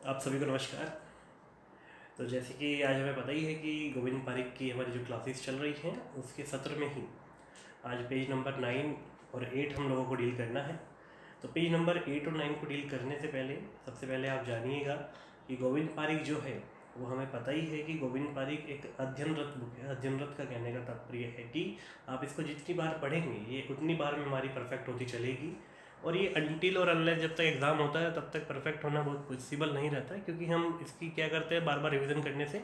आप सभी को नमस्कार। तो जैसे कि आज हमें पता ही है कि गोविंद पारिक की हमारी जो क्लासेस चल रही हैं उसके सत्र में ही आज पेज नंबर 9 और 8 हम लोगों को डील करना है। तो पेज नंबर 8 और 9 को डील करने से पहले सबसे पहले आप जानिएगा कि गोविंद पारिक जो है वो हमें पता ही है कि गोविंद पारिक एक अध्ययनरत बुक है। अध्ययनरत का कहने का तात्पर्य है कि आप इसको जितनी बार पढ़ेंगे ये उतनी बार में हमारी परफेक्ट होती चलेगी। और ये अनटिल और अनलेस जब तक एग्ज़ाम होता है तब तक परफेक्ट होना बहुत पॉसिबल नहीं रहता है, क्योंकि हम इसकी क्या करते हैं, बार बार रिवीजन करने से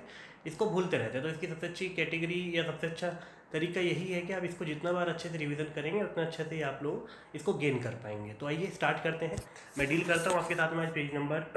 इसको भूलते रहते हैं। तो इसकी सबसे अच्छी कैटेगरी या सबसे अच्छा तरीका यही है कि आप इसको जितना बार अच्छे से रिवीजन करेंगे उतना अच्छे से आप लोग इसको गेन कर पाएंगे। तो आइए स्टार्ट करते हैं। मैं डील करता हूँ आपके साथ में आज पेज नंबर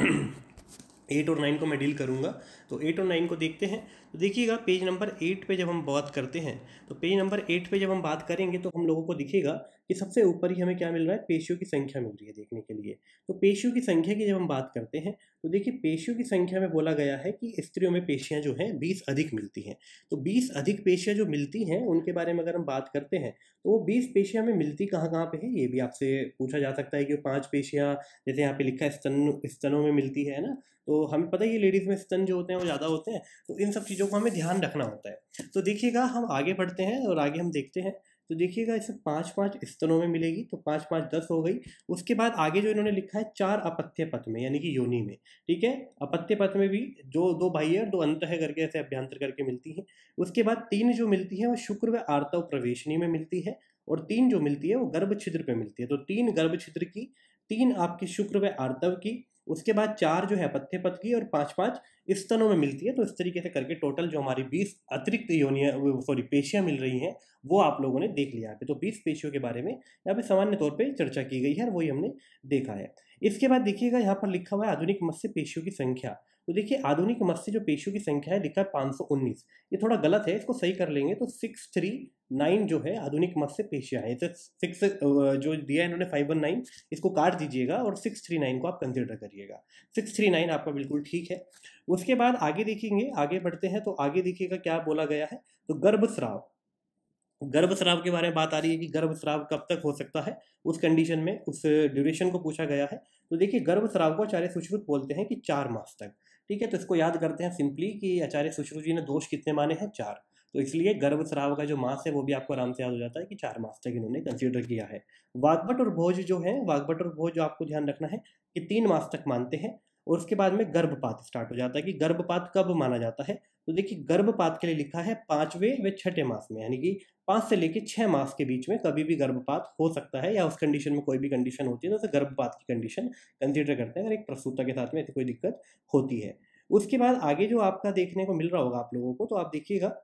8 और 9 को मैं डील करूँगा। तो 8 और 9 को देखते हैं। तो देखिएगा पेज नंबर 8 पे जब हम बात करते हैं, तो पेज नंबर 8 पे जब हम बात करेंगे तो हम लोगों को दिखेगा कि सबसे ऊपर ही हमें क्या मिल रहा है, पेशियों की संख्या मिल रही है देखने के लिए। तो पेशियों की संख्या की जब हम बात करते हैं तो देखिए पेशियों की संख्या में बोला गया है कि स्त्रियों में पेशियाँ जो हैं 20 अधिक मिलती हैं। तो 20 अधिक पेशियाँ जो मिलती हैं उनके बारे में अगर हम बात करते हैं तो वो 20 पेशियाँ में मिलती कहाँ कहाँ पे है, ये भी आपसे पूछा जा सकता है कि वो 5 पेशियाँ जैसे यहाँ पे लिखा है स्तनों में मिलती है ना। तो हमें पता ही है लेडीज़ में स्तन जो होते हैं वो ज़्यादा होते हैं। तो इन सब चीज़ों को हमें ध्यान रखना होता है। तो देखिएगा हम आगे बढ़ते हैं और आगे हम देखते हैं। तो देखिएगा इसे 5-5 स्तनों में मिलेगी, तो 5-5 10 हो गई। उसके बाद आगे जो इन्होंने लिखा है 4 अपत्य पथ में यानी कि योनि में, ठीक है। अपत्य पथ में भी जो 2 बाह्य और 2 अंतः करके ऐसे अभ्यंतर करके मिलती है। उसके बाद 3 जो मिलती है वो शुक्र व आर्तव प्रवेशनी में मिलती है, और 3 जो मिलती है वो गर्भ छिद्र पे मिलती है। तो 3 गर्भ छिद्र की, 3 आपकी शुक्र व आर्तव की, उसके बाद 4 जो है पथ्य पथ की, और 5-5 स्तनों में मिलती है। तो इस तरीके से करके टोटल जो हमारी 20 अतिरिक्त योनियाँ सॉरी पेशियाँ मिल रही हैं वो आप लोगों ने देख लिया यहाँ पे। तो 20 पेशियों के बारे में यहाँ पे सामान्य तौर पे चर्चा की गई है और वही हमने देखा है। इसके बाद देखिएगा यहाँ पर लिखा हुआ है आधुनिक मत्स्य पेशियों की संख्या। तो देखिए आधुनिक मत्स्य जो पेशियों की संख्या है लिखा है 519। ये थोड़ा गलत है, इसको सही कर लेंगे। तो 639 जो है आधुनिक मत्स्य पेशियाँ है। तो 6 जो दिया है इन्होंने 519, इसको काट दीजिएगा और 639 को आप कंसिडर करिएगा। 639 आपका बिल्कुल ठीक है। उसके बाद आगे देखेंगे, आगे बढ़ते हैं। तो आगे देखिएगा क्या बोला गया है। तो गर्भस्राव, गर्भस्राव के बारे में बात आ रही है कि गर्भस्राव कब तक हो सकता है, उस कंडीशन में उस ड्यूरेशन को पूछा गया है। तो देखिए गर्भस्राव को आचार्य सुश्रुत बोलते हैं कि 4 मास तक, ठीक है। तो इसको याद करते हैं सिंपली कि आचार्य सुश्रुत जी ने दोष कितने माने हैं, 4। तो इसलिए गर्भस्राव का जो मास है वो भी आपको आराम से याद हो जाता है कि 4 मास तक इन्होंने कंसीडर किया है। वाग्भट और भोज जो है, वाग्भट और भोज जो आपको ध्यान रखना है कि 3 मास तक मानते हैं। और उसके बाद में गर्भपात स्टार्ट हो जाता है कि गर्भपात कब माना जाता है। तो देखिए गर्भपात के लिए लिखा है 5वें व 6ठे मास में, यानी कि 5 से लेके 6 मास के बीच में कभी भी गर्भपात हो सकता है, या उस कंडीशन में कोई भी कंडीशन होती है तो उसे गर्भपात की कंडीशन कंसीडर करते हैं अगर एक प्रसूता के साथ में ऐसी कोई दिक्कत होती है। उसके बाद आगे जो आपका देखने को मिल रहा होगा आप लोगों को, तो आप देखिएगा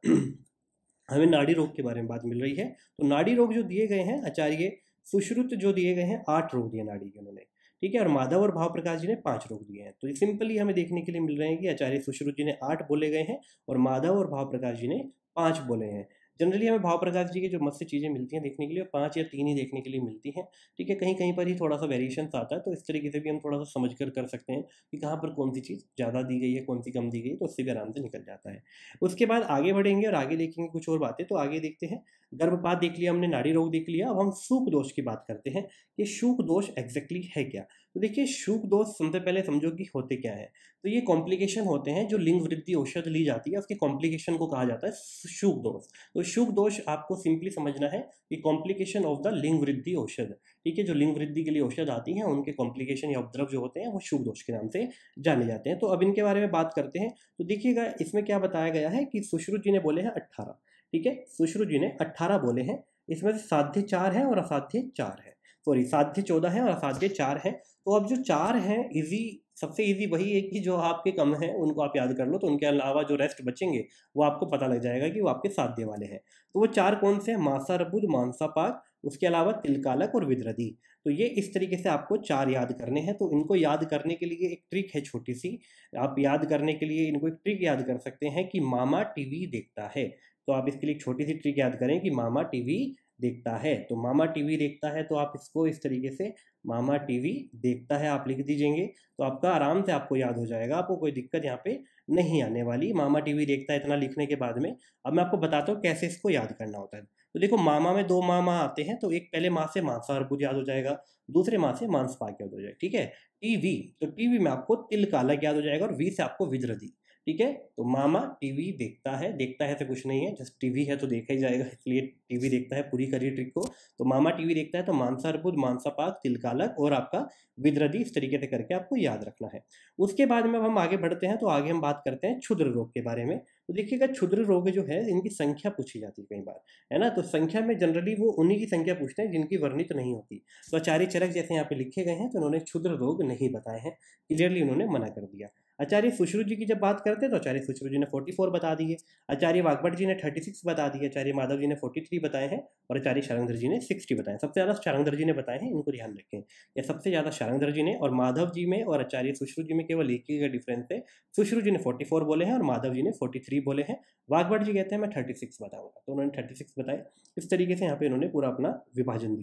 हमें नाड़ी रोग के बारे में बात मिल रही है। तो नाड़ी रोग जो दिए गए हैं आचार्य सुश्रुत जो दिए गए हैं 8 रोग दिए नाड़ी के उन्होंने, ठीक है। और माधव और भाव प्रकाश जी ने 5 रोग दिए हैं। तो ये सिंपली हमें देखने के लिए मिल रहे हैं कि आचार्य सुश्रुत जी ने 8 बोले गए हैं और माधव और भाव प्रकाश जी ने 5 बोले हैं। जनरली हमें भाव प्रकाश जी की जो मस्त चीज़ें मिलती हैं देखने के लिए 5 या 3 ही देखने के लिए मिलती हैं, ठीक है। कहीं कहीं पर ही थोड़ा सा वेरिएशन आता है, तो इस तरीके से भी हम थोड़ा सा समझ कर सकते हैं कि कहाँ पर कौन सी चीज़ ज़्यादा दी गई है, कौन सी कम दी गई है, तो उससे भी आराम से निकल जाता है। उसके बाद आगे बढ़ेंगे और आगे देखेंगे कुछ और बातें। तो आगे देखते हैं, गर्भपात देख लिया हमने, नाड़ी रोग देख लिया। अब हम शूक दोष की बात करते हैं कि शूक दोष एग्जैक्टली है क्या। तो देखिए शूक दोष सबसे पहले समझो कि होते क्या है। तो ये कॉम्प्लिकेशन होते हैं जो लिंग वृद्धि औषध ली जाती है उसके कॉम्प्लिकेशन को कहा जाता है शूक दोष। तो शूक दोष आपको सिंपली समझना है कि कॉम्प्लिकेशन ऑफ द लिंग वृद्धि औषध, ठीक है। जो लिंग वृद्धि के लिए औषध आती हैं उनके कॉम्प्लिकेशन या उपद्रव जो होते हैं वो शूक दोष के नाम से जाने जाते हैं। तो अब इनके बारे में बात करते हैं। तो देखिएगा इसमें क्या बताया गया है कि सुश्रुत जी ने बोले हैं 18, ठीक है। सुश्रुत जी ने 18 बोले हैं, इसमें से साध्य 4 है और असाध्य 4 है। सॉरी साध्य 14 है और असाध्य 4 है। तो अब जो 4 हैं इजी, सबसे इजी वही है कि जो आपके कम हैं उनको आप याद कर लो, तो उनके अलावा जो रेस्ट बचेंगे वो आपको पता लग जाएगा कि वो आपके साध्य वाले हैं। तो वो 4 कौन से हैं, मासारबुध, मांसापाक, उसके अलावा तिलकालक और विद्रदी। तो ये इस तरीके से आपको 4 याद करने हैं। तो इनको याद करने के लिए एक ट्रिक है छोटी सी, आप याद करने के लिए इनको एक ट्रिक याद कर सकते हैं कि मामा टीवी देखता है। तो आप इसके लिए एक छोटी सी ट्रिक याद करें कि मामा टीवी देखता है। तो मामा टीवी देखता है, तो आप इसको इस तरीके से मामा टीवी देखता है आप लिख दीजिएंगे, तो आपका आराम से आपको याद हो जाएगा, आपको कोई दिक्कत यहाँ पे नहीं आने वाली। मामा टीवी देखता है इतना लिखने के बाद में अब मैं आपको बताता हूँ कैसे इसको याद करना होता है। तो देखो मामा में 2 मामा आते हैं, तो एक पहले माँ से मांसाहार याद हो जाएगा, दूसरे माँ से मांसपाक याद हो जाएगा। ठीक है, टीवी, तो टीवी में आपको तिल कालक याद हो जाएगा और वी से आपको विद्रदी। ठीक है, तो मामा टीवी देखता है तो कुछ नहीं है, जस्ट टीवी है तो देखा ही जाएगा, इसलिए टीवी देखता है, पूरी करिए ट्रिक को। तो मामा टीवी देखता है तो मांसार्बुद, मांसापाक, तिलकालक और आपका विद्रदी, इस तरीके से करके आपको याद रखना है। उसके बाद में अब हम आगे बढ़ते हैं, तो आगे हम बात करते हैं क्षुद्र रोग के बारे में। तो देखिएगा क्षुद्र रोग जो है इनकी संख्या पूछी जाती है कई बार, है ना, तो संख्या में जनरली वो उन्हीं की संख्या पूछते हैं जिनकी वर्णित नहीं होती। तो आचार्य चरक जैसे यहाँ पे लिखे गए हैं तो उन्होंने क्षुद्र रोग नहीं बताए हैं, क्लियरली उन्होंने मना कर दिया। आचार्य सुश्रुत जी की जब बात करते हैं तो आचार्य सुश्रुत जी ने 44 बता दिए, आचार्य वाग्भट जी ने 36 बता दिए, आचार्य माधव जी ने 43 बताए हैं और आचार्य शारंगधर जी ने 60 बताए। सबसे ज़्यादा शारंगधर जी ने बताए हैं, इनको ध्यान रखें, ये सबसे ज़्यादा शारंगधर जी ने, और माधव जी में और आचार्य सुश्रुत जी में केवल एक ही का डिफरेंस है। सुश्रुत जी ने 44 बोले हैं और माधव जी ने 43 बोले हैं। वाग्भट जी कहते हैं मैं 36 बताऊंगा, तो उन्होंने 36 बताए। इस तरीके से यहाँ पे इन्होंने पूरा अपना विभाजन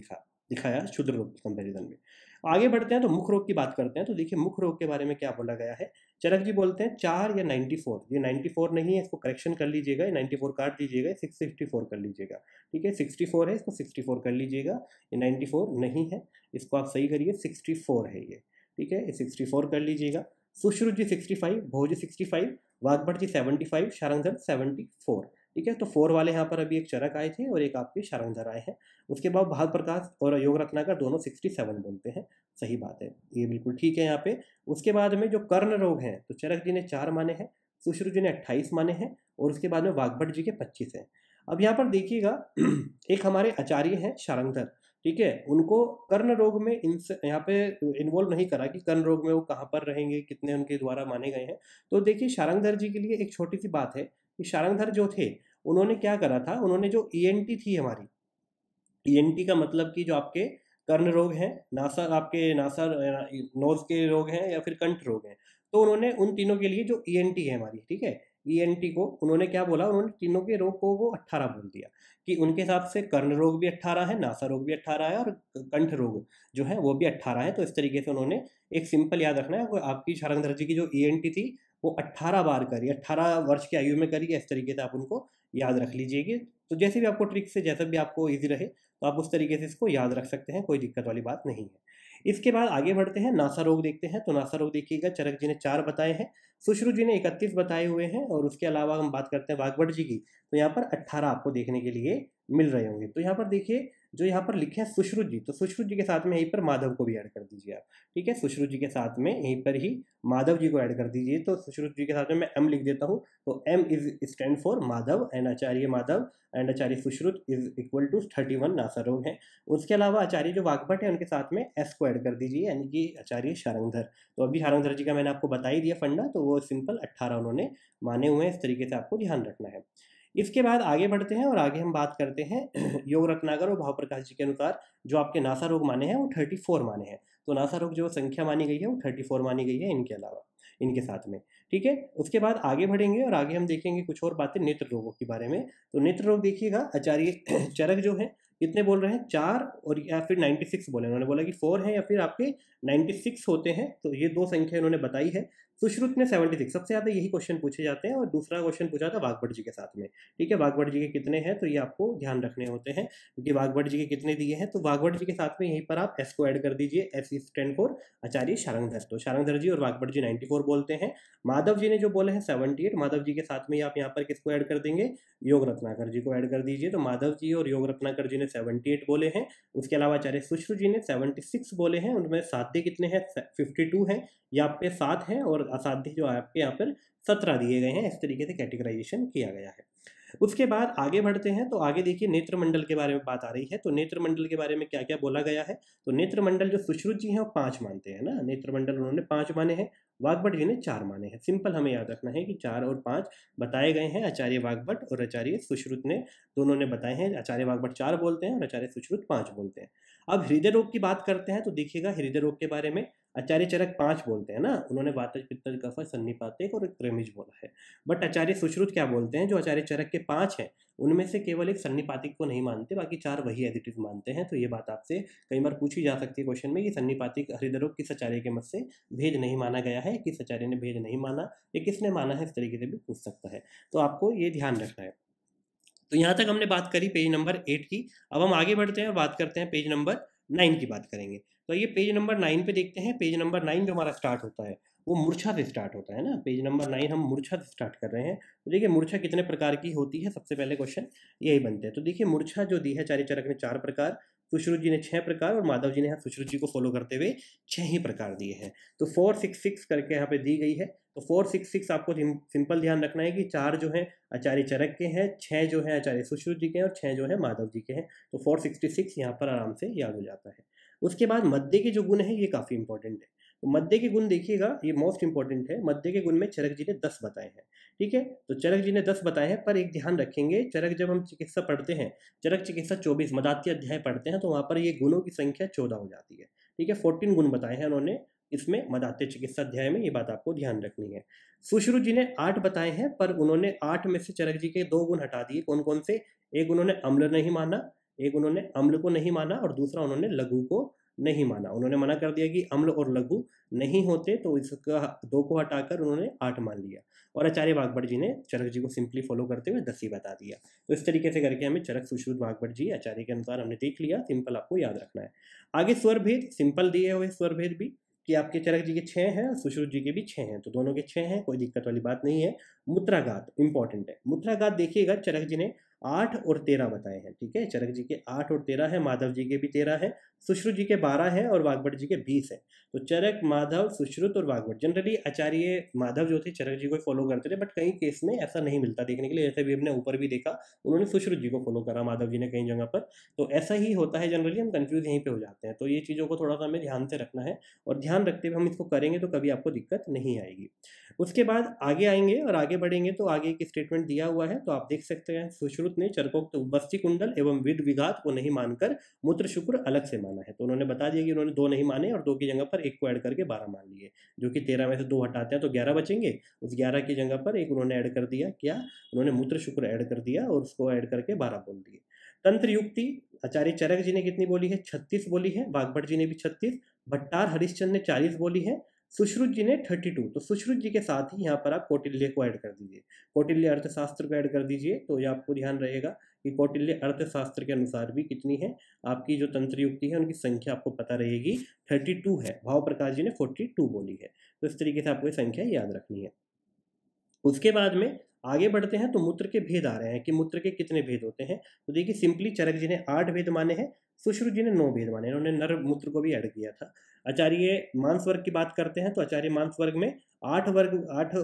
दिखाया क्षुद्र रोग के कंपेरिजन में। आगे बढ़ते हैं तो मुख रोग की बात करते हैं। तो देखिए मुख रोग के बारे में क्या बोला गया है, चरक जी बोलते हैं 4 या 94, ये 94 नहीं है, इसको करेक्शन कर लीजिएगा, 94 काट दीजिएगा, 664 कर लीजिएगा। ठीक है, 64 है, इसको 64 कर लीजिएगा, ये 94 नहीं है, इसको आप सही करिए, 64 है ये। ठीक है, ये 64 कर लीजिएगा। सुश्रुत जी 65, भोज 65, वाग्भट जी 75, शारंगधर 74। ठीक है, तो 4 वाले यहाँ पर अभी एक चरक आए थे और एक आपके शारंगधर आए हैं। उसके बाद भाल प्रकाश और योग रत्नाकर दोनों 67 बोलते हैं, सही बात है, ये बिल्कुल ठीक है यहाँ पे। उसके बाद में जो कर्ण रोग हैं तो चरक जी ने 4 माने हैं, सुश्रुत जी ने 28 माने हैं और उसके बाद में वाग्भट जी के 25 हैं। अब यहाँ पर देखिएगा एक हमारे आचार्य हैं शारंगधर, ठीक है, उनको कर्ण रोग में यहाँ पे इन्वॉल्व नहीं करा कि कर्ण रोग में वो कहाँ पर रहेंगे, कितने उनके द्वारा माने गए हैं। तो देखिए शारंगधर जी के लिए एक छोटी सी बात है कि शारंगधर जो थे उन्होंने क्या करा था, उन्होंने जो ईएनटी थी हमारी, ईएनटी का मतलब कि जो आपके कर्ण रोग हैं, नासा आपके नासा नोज के रोग हैं या फिर कंठ रोग हैं, तो उन्होंने उन तीनों के लिए जो ईएनटी है हमारी, ठीक है, ईएनटी को उन्होंने क्या बोला, उन्होंने तीनों के रोग को वो 18 बोल दिया कि उनके हिसाब से कर्ण रोग भी 18 है, नासा रोग भी 18 है और कंठ रोग जो है वो भी 18 है। तो इस तरीके से उन्होंने एक सिंपल याद रखना है, आपकी शारंगधर जी की जो ईएनटी थी वो 18 बार करी, 18 वर्ष की आयु में करी, इस तरीके से आप उनको याद रख लीजिएगा। तो जैसे भी आपको ट्रिक से जैसा भी आपको ईजी रहे तो आप उस तरीके से इसको याद रख सकते हैं, कोई दिक्कत वाली बात नहीं है। इसके बाद आगे बढ़ते हैं, नासा रोग देखते हैं। तो नासा रोग देखिएगा, चरक जी ने 4 बताए हैं, सुश्रुत जी ने 31 बताए हुए हैं और उसके अलावा हम बात करते हैं वाग्भट जी की, तो यहाँ पर 18 आपको देखने के लिए मिल रहे होंगे। तो यहाँ पर देखिए जो यहाँ पर लिखे हैं सुश्रुत जी, तो सुश्रुत जी के साथ में यहीं पर माधव को भी ऐड कर दीजिए आप। ठीक है, सुश्रुत जी के साथ में यहीं पर ही माधव जी को ऐड कर दीजिए। तो सुश्रुत जी के साथ में मैं एम लिख देता हूँ, तो M is stand for Madhav and Acharya Madhav and Acharya Sushrut is equal to 31 नासा रोग है। उसके अलावा आचार्य जो वाग्भट है उनके साथ में एस को ऐड कर दीजिए, यानी कि आचार्य शारंगधर। तो अभी शारंगधर जी का मैंने आपको बता ही दिया फंडा, तो वो सिंपल 18 उन्होंने माने हुए हैं, इस तरीके से आपको ध्यान रखना है। इसके बाद आगे बढ़ते हैं और आगे हम बात करते हैं योग रत्नाकर और भाव प्रकाश जी के अनुसार जो आपके नासा रोग माने हैं वो 34 माने हैं। तो नासा रोग जो संख्या मानी गई है वो 34 मानी गई है इनके अलावा, इनके साथ में। ठीक है, उसके बाद आगे बढ़ेंगे और आगे हम देखेंगे कुछ और बातें नेत्र रोगों के बारे में। तो नेत्र रोग देखिएगा, आचार्य चरक जो है कितने बोल रहे हैं, 4 और या फिर 96 बोले, उन्होंने बोला कि 4 है या फिर आपके 96 होते हैं, तो ये 2 संख्या इन्होंने बताई है। सुश्रुत ने 76, सबसे ज़्यादा यही क्वेश्चन पूछे जाते हैं और दूसरा क्वेश्चन पूछा था वाग्भट जी के साथ में। ठीक है, वाग्भट जी के कितने हैं, तो ये आपको ध्यान रखने होते हैं क्योंकि वाग्भट जी के कितने दिए हैं। तो वाग्भट जी के साथ में यहीं पर आप एस को ऐड कर दीजिए, एस स्टैंड फॉर आचार्य शारंगधर। तो शारंगधर जी और वाग्भट जी 94 बोलते हैं। माधव जी ने जो बोले हैं 78, माधव जी के साथ में आप यहाँ पर किसको ऐड कर देंगे, योग रत्नाकर जी को ऐड कर दीजिए। तो माधव जी और योग रत्नाकर जी ने 78 बोले हैं। उसके अलावा आचार्य सुश्रुत जी ने 76 बोले हैं, उनमें साध्य कितने हैं, 52 हैं, या आपके 7 हैं और असाध्य जो आपके यहाँ पर 17 दिए गए हैं। इस तरीके से कैटेगराइजेशन किया गया है। उसके बाद आगे बढ़ते हैं, तो आगे देखिए नेत्र मंडल के बारे में बात आ रही है। तो नेत्र मंडल के बारे में क्या क्या बोला गया है, तो नेत्र मंडल जो सुश्रुत जी हैं वो 5 मानते हैं ना, नेत्र मंडल उन्होंने 5 माने हैं, वाग्भट जी ने 4 माने हैं। सिंपल हमें याद रखना है कि 4 और 5 बताए गए हैं, आचार्य वाग्भट और आचार्य सुश्रुत ने दोनों ने बताए हैं। आचार्य वाग्भट 4 बोलते हैं और आचार्य सुश्रुत 5 बोलते हैं। अब हृदय रोग की बात करते हैं, तो देखिएगा हृदय रोग के बारे में आचार्य चरक 5 बोलते हैं ना, उन्होंने वातज पित्तज कफ सन्निपातिक और त्रिमिज बोला है। बट आचार्य सुश्रुत क्या बोलते हैं, जो आचार्य चरक के 5 हैं उनमें से केवल एक सन्निपातिक को नहीं मानते, बाकी 4 वही एज इट इज मानते हैं। तो ये बात आपसे कई बार पूछी जा सकती है क्वेश्चन में कि सन्निपातिक हृदय रोग किस आचार्य के मत से भेद नहीं माना गया है, किस आचार्य ने भेद नहीं माना, या किसने माना है, इस तरीके से भी पूछ सकता है। तो आपको ये ध्यान रखना है। तो यहाँ तक हमने बात करी पेज नंबर 8 की। अब हम आगे बढ़ते हैं और बात करते हैं पेज नंबर 9 की बात करेंगे। तो ये पेज नंबर 9 पे देखते हैं। पेज नंबर 9 जो हमारा स्टार्ट होता है वो मूर्छा से स्टार्ट होता है ना। पेज नंबर 9 हम मूर्छा से स्टार्ट कर रहे हैं। तो देखिए मूर्छा कितने प्रकार की होती है, सबसे पहले क्वेश्चन यही बनते हैं। तो देखिए मूर्छा जो दी है आचार्य चरक ने 4 प्रकार, सुश्रुत जी ने 6 प्रकार और माधव जी ने यहाँ सुश्रुत जी को फॉलो करते हुए 6 ही प्रकार दिए हैं। तो 466 करके यहाँ पे दी गई है। तो 466 आपको सिंपल ध्यान रखना है कि 4 जो है आचार्य चरक के हैं, 6 जो है आचार्य सुश्रुत जी के हैं और 6 जो है माधव जी के हैं। तो 466 यहाँ पर आराम से याद हो जाता है। उसके बाद मध्य के जो गुण है ये काफ़ी इंपॉर्टेंट है। तो मध्य के गुण देखिएगा, ये मोस्ट इंपॉर्टेंट है। मध्य के गुण में चरक जी ने 10 बताए हैं, ठीक है। तो चरक जी ने 10 बताए हैं, पर एक ध्यान रखेंगे, चरक जब हम चिकित्सा पढ़ते हैं, चरक चिकित्सा 24 मदात्य अध्याय पढ़ते हैं, तो वहाँ पर ये गुणों की संख्या 14 हो जाती है, ठीक है। 14 गुण बताए हैं उन्होंने इसमें मदात्य चिकित्सा अध्याय में, ये बात आपको ध्यान रखनी है। सुश्रुत जी ने 8 बताए हैं, पर उन्होंने 8 में से चरक जी के 2 गुण हटा दिए। कौन कौन से? एक उन्होंने अम्ल नहीं माना, एक उन्होंने अम्ल को नहीं माना और दूसरा उन्होंने लघु को नहीं माना। उन्होंने मना कर दिया कि अम्ल और लघु नहीं होते, तो इसका 2 को हटाकर उन्होंने 8 मान लिया। और आचार्य वाग्भट जी ने चरक जी को सिंपली फॉलो करते हुए 10 ही बता दिया। तो इस तरीके से करके हमें चरक, सुश्रुत, वाग्भट जी आचार्य के अनुसार हमने देख लिया। सिंपल आपको याद रखना है। आगे स्वर भेद सिंपल दिए हुए स्वर भेद भी कि आपके चरक जी के 6 हैं और सुश्रुत जी के भी 6 हैं, तो दोनों के 6 हैं, कोई दिक्कत वाली बात नहीं है। मूत्राघात इंपॉर्टेंट है। मूत्राघात देखिएगा, चरक जी ने 8 और 13 बताए हैं, ठीक है। चरक जी के 8 और 13 है, माधव जी के भी 13 है, सुश्रुत जी के 12 हैं और वाग्भट जी के 20 हैं। तो चरक, माधव, सुश्रुत और वाग्भट, जनरली आचार्य माधव जो थे चरक जी को फॉलो करते थे, बट कई केस में ऐसा नहीं मिलता देखने के लिए। जैसे भी हमने ऊपर भी देखा, उन्होंने सुश्रुत जी को फॉलो करा, माधव जी ने कई जगह पर। तो ऐसा ही होता है जनरली, हम कंफ्यूज यहीं पे हो जाते हैं। तो ये चीज़ों को थोड़ा सा हमें ध्यान से रखना है, और ध्यान रखते हुए हम इसको करेंगे तो कभी आपको दिक्कत नहीं आएगी। उसके बाद आगे आएंगे और आगे बढ़ेंगे, तो आगे एक स्टेटमेंट दिया हुआ है, तो आप देख सकते हैं। सुश्रुत ने चरकोक्त बस्ती कुंडल एवं विद विघात को नहीं मानकर मूत्र शुक्र अलग से माना है। तो उन्होंने बता दिया कि उन्होंने 2 नहीं माने और 2 की जगह पर 1 को ऐड करके 12 मान लिए, जो कि 13 में से 2 हटाते हैं तो 11 बचेंगे। उस 11 की जगह पर 1 उन्होंने ऐड कर दिया, क्या? उन्होंने मूत्र शुक्र ऐड कर दिया और उसको ऐड करके 12 बोल दिए। तंत्र युक्ति आचार्य चरक जी ने कितनी बोली है? 36 बोली है। वाग्भट जी ने भी 36, भट्टार हरिश्चंद्र ने 40 बोली है, सुश्रुत जी ने 32। तो सुश्रुत जी के साथ ही यहाँ पर आप कौटिल्य को ऐड कर दीजिए, कौटिल्य अर्थशास्त्र को ऐड कर दीजिए। तो ये आपको ध्यान रहेगा कि कौटिल्य अर्थशास्त्र के अनुसार भी कितनी है आपकी जो तंत्र युक्ति है, उनकी संख्या आपको पता रहेगी, 32 है। भाव प्रकाश जी ने 42 बोली है। तो इस तरीके से आपको ये संख्या याद रखनी है। उसके बाद में आगे बढ़ते हैं, तो मूत्र के भेद आ रहे हैं कि मूत्र के कितने भेद होते हैं। तो देखिए सिंपली चरक जी ने 8 भेद माने हैं, सुश्रुत जी ने 9 भेद माने, इन्होंने नर मूत्र को भी ऐड किया था। आचार्य मांस वर्ग की बात करते हैं, तो आचार्य मांस वर्ग में 8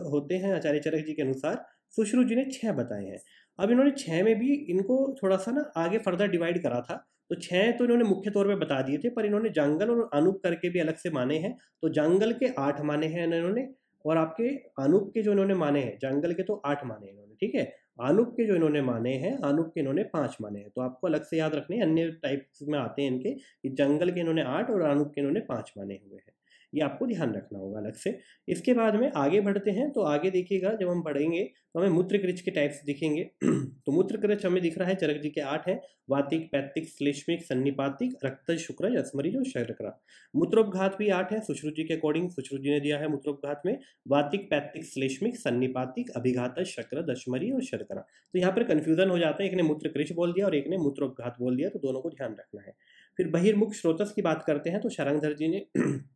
होते हैं आचार्य चरक जी के अनुसार, सुश्रुत जी ने 6 बताए हैं। अब इन्होंने 6 में भी इनको थोड़ा सा ना आगे फर्दर डिवाइड करा था। तो 6 तो इन्होंने मुख्य तौर पे बता दिए थे, पर इन्होंने जांगल और अनूप करके भी अलग से माने हैं। तो जांगल के 8 माने हैं इन्होंने, और आपके अनूप के जो इन्होंने माने हैं, जांगल के तो 8 माने हैं इन्होंने, ठीक है। अनूप के जो इन्होंने माने हैं, अनूप के इन्होंने 5 माने हैं। तो आपको अलग से याद रखने हैं, अन्य टाइप्स में आते हैं इनके, कि जंगल के इन्होंने 8 और अनूप के इन्होंने 5 माने हुए हैं। ये आपको ध्यान रखना होगा अलग से। इसके बाद में आगे बढ़ते हैं, तो आगे देखिएगा जब हम बढ़ेंगे तो हमें मूत्र कृच के टाइप्स दिखेंगे। तो मूत्र कृच हमें दिख रहा है, चरक जी के 8 हैं, वातिक, पैतिक, श्लेष्मिक, सन्निपातिक, रक्तज, शुक्रज, अस्मरीज और शर्करा। मूत्रोपघात भी 8 है सुश्रुत जी के अकॉर्डिंग, सुश्रुत जी ने दिया है मूत्रोपघात में वातिक, पैतिक, श्लेष्मिक, सन्निपातिक, अभिघातज, शक्रद, अश्मरी और शर्करा। तो यहाँ पर कंफ्यूजन हो जाता है, एक ने मूत्र कृच बोल दिया और एक ने मूत्रोपघात बोल दिया, तो दोनों को ध्यान रखना है। फिर बहिर्मुख स्रोतस की बात करते हैं, तो शारंगधर जी ने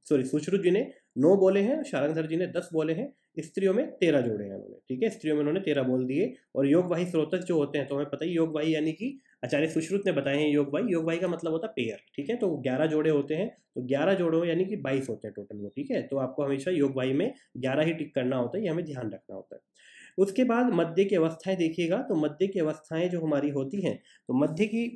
सुश्रुत जी ने 9 बोले हैं, शारंगधर जी ने 10 बोले हैं। स्त्रियों में 13 जोड़े हैं उन्होंने, ठीक है, स्त्रियों में उन्होंने 13 बोल दिए। और योगवाही स्रोतस जो होते हैं, तो हमें पता ही योगवाही यानी कि आचार्य सुश्रुत ने बताए हैं योगवाही, योगवाही का मतलब होता है पेयर, ठीक है। तो 11 जोड़े होते हैं, तो 11 जोड़ों यानी कि 22 होते हैं टोटल वो, ठीक है। तो आपको हमेशा योगवाही में 11 ही टिक करना होता है, ये हमें ध्यान रखना होता है। उसके बाद मध्य की अवस्थाएं देखिएगा, तो मध्य की अवस्थाएं जो हमारी होती हैं, तो मध्य की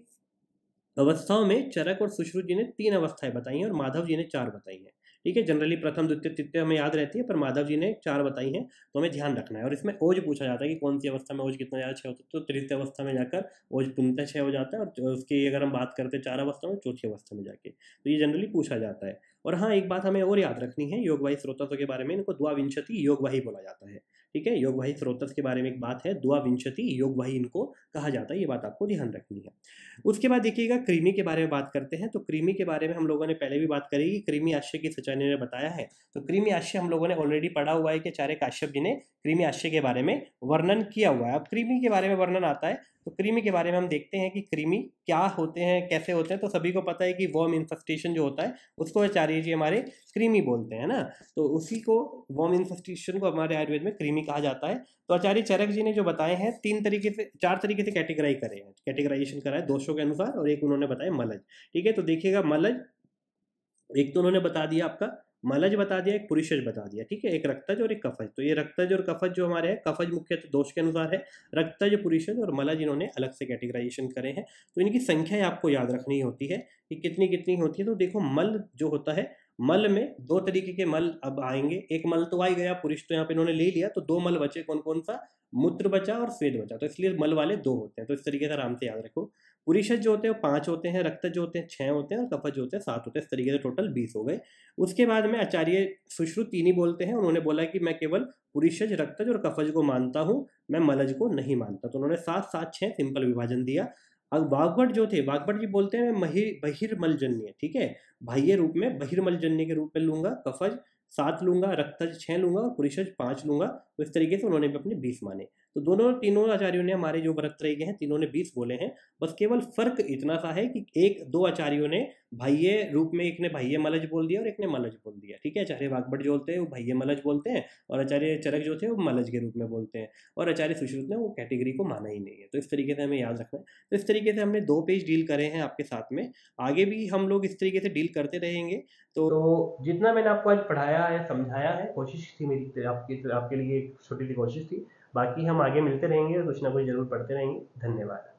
अवस्थाओं में चरक और सुश्रुत जी ने 3 अवस्थाएं बताई हैं और माधव जी ने 4 बताई हैं, ठीक है। जनरली प्रथम, द्वितीय, तृतीय हमें याद रहती है, पर माधव जी ने 4 बताई हैं, तो हमें ध्यान रखना है। और इसमें ओज पूछा जाता है कि कौन सी अवस्था में ओज कितना ज़्यादा 6 होता है, तो तृतीय अवस्था में जाकर ओज पूर्णतः 6 हो जाता है, और उसकी अगर हम बात करते हैं 4 अवस्था में, चौथी अवस्था में जाके, तो ये जनरली पूछा जाता है। और हाँ, एक बात हमें और याद रखनी है योगवाही स्रोतों के बारे में, इनको द्वाविंशति योगवाही बोला जाता है, ठीक है। योग वाही स्रोतस के बारे में एक बात है, द्वाविंशति योग वाही इनको कहा जाता है, ये बात आपको ध्यान रखनी है। उसके बाद देखिएगा कृमि के बारे में बात करते हैं। तो कृमि के बारे में हम लोगों ने पहले भी बात करी, कृमि आश्य की सचानी ने बताया है। तो कृमि आश्य हम लोगों ने ऑलरेडी पढ़ा हुआ है कि आचार्य काश्यप जी ने कृमि आश्य के बारे में वर्णन किया हुआ है। अब कृमि के बारे में वर्णन आता है, तो कृमि के बारे में हम देखते हैं कि कृमि क्या होते हैं, कैसे होते हैं। तो सभी को पता है कि वर्म इन्फेस्टेशन जो होता है उसको आचार्य जी हमारे कृमि बोलते हैं ना, तो उसी को वर्म इन्फेस्टेशन को हमारे आयुर्वेद में कृमि कहा जाता है। तो आचार्य चरक जी ने जो बताए हैं 4 तरीके से कैटेगराइज करे हैं, कैटेगराइजेशन करा है दोषों के अनुसार, और एक उन्होंने बताया मलज। ठीक है, तो देखिएगा मलज एक तो उन्होंने बता दिया आपका मलज बता दिया, एक पुरुषज बता दिया, ठीक है, एक रक्तज और एक कफज। तो ये रक्तज और कफज जो हमारे हैं, कफज मुख्यतः दोष के अनुसार है, रक्तज पुरुषज और मलज इन्होंने अलग से कैटेगराइजेशन करे हैं। तो इनकी संख्या आपको याद रखनी होती है कि कितनी कितनी होती है। तो देखो मल जो होता है, मल में 2 तरीके के मल अब आएंगे। एक मल तो आ ही गया, पुरुष तो यहाँ पे इन्होंने ले लिया, तो 2 मल बचे, कौन कौन सा, मूत्र बचा और स्वेद बचा, तो इसलिए मल वाले 2 होते हैं। तो इस तरीके से आराम से याद रखो। पुरुषज जो होते हैं वो 5 होते हैं, रक्तज जो होते हैं 6 होते हैं, और कफज जो होते हैं 7 होते हैं। इस तरीके से टोटल 20 हो गए। उसके बाद में आचार्य सुश्रुत 3 ही बोलते हैं, उन्होंने बोला कि मैं केवल पुरुषज, रक्तज और कफज को मानता हूँ, मैं मलज को नहीं मानता। तो उन्होंने 7 7 6 सिंपल विभाजन दिया। अब वाग्भट जो थे, वाग्भट जी बोलते हैं मैं बहिर्मलजन्य, ठीक है, बाह्य रूप में बहिर्मलजन्य के रूप में लूंगा, कफज 7 लूंगा, रक्तज 6 लूंगा और पुरुषज 5 लूंगा। तो इस तरीके से उन्होंने भी अपने 20 माने। तो तीनों आचार्यों ने, हमारे जो व्रत रह गए हैं, तीनों ने 20 बोले हैं। बस केवल फर्क इतना सा है कि एक 2 आचार्यों ने बाह्य रूप में, एक ने बाह्य मलज बोल दिया और एक ने मलज बोल दिया, ठीक है। आचार्य वाग्भट जो होते हैं वो बाह्य मलज बोलते हैं, और आचार्य चरक जो थे वो मलज के रूप में बोलते हैं, और आचार्य सुश्रुत ने वो कैटेगरी को माना ही नहीं है। तो इस तरीके से हमें याद रखना है। तो इस तरीके से हमने 2 पेज डील करे हैं आपके साथ में, आगे भी हम लोग इस तरीके से डील करते रहेंगे। तो जितना मैंने आपको आज पढ़ाया या समझाया है, कोशिश थी मेरी आपके लिए, एक छोटी सी कोशिश थी। बाकी हम आगे मिलते रहेंगे और कुछ ना कुछ जरूर पढ़ते रहेंगे। धन्यवाद।